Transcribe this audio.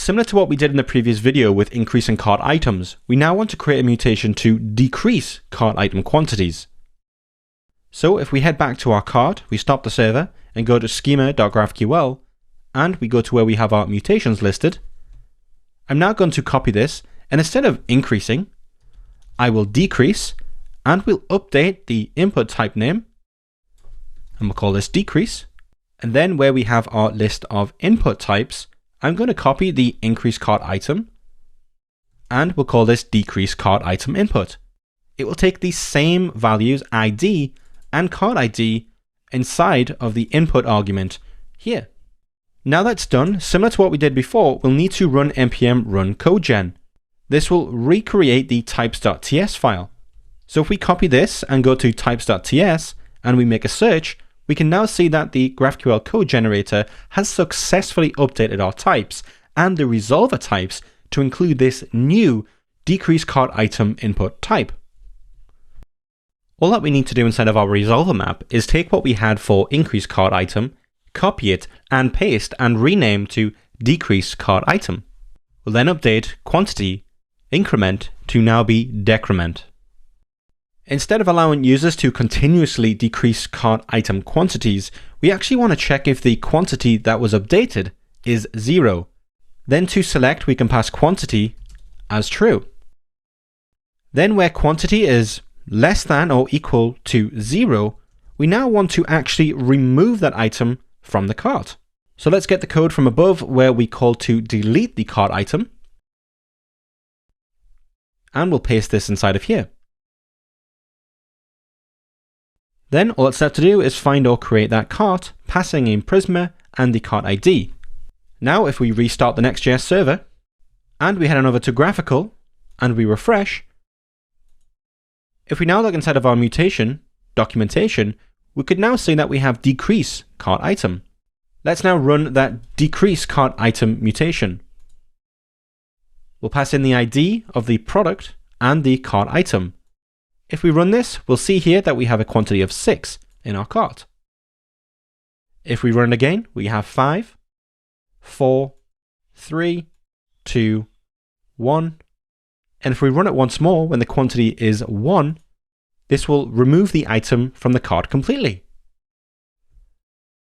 Similar to what we did in the previous video with increasing cart items, we now want to create a mutation to decrease cart item quantities. So if we head back to our cart, we stop the server and go to schema.graphql, and we go to where we have our mutations listed. I'm now going to copy this, and instead of increasing, I will decrease, and we'll update the input type name, and we'll call this decrease. And then where we have our list of input types, I'm going to copy the increase cart item, and we'll call this decrease cart item input. It will take the same values ID and cart ID inside of the input argument here. Now that's done, similar to what we did before, we'll need to run npm run codegen. This will recreate the types.ts file. So if we copy this and go to types.ts and we make a search, we can now see that the GraphQL code generator has successfully updated our types and the resolver types to include this new decrease cart item input type. All that we need to do inside of our resolver map is take what we had for increase cart item, copy it and paste and rename to decrease cart item. We'll then update quantity increment to now be decrement. Instead of allowing users to continuously decrease cart item quantities, we actually want to check if the quantity that was updated is 0. Then to select, we can pass quantity as true. Then where quantity is less than or equal to 0, we now want to actually remove that item from the cart. So let's get the code from above where we call to delete the cart item. And we'll paste this inside of here. Then all it's left to do is find or create that cart, passing in Prisma and the cart ID. Now if we restart the Next.js server, and we head on over to graphical, and we refresh, if we now look inside of our mutation, documentation, we could now see that we have decrease cart item. Let's now run that decrease cart item mutation. We'll pass in the ID of the product and the cart item. If we run this, we'll see here that we have a quantity of 6 in our cart. If we run it again, we have 5, 4, 3, 2, 1. And if we run it once more when the quantity is 1, this will remove the item from the cart completely.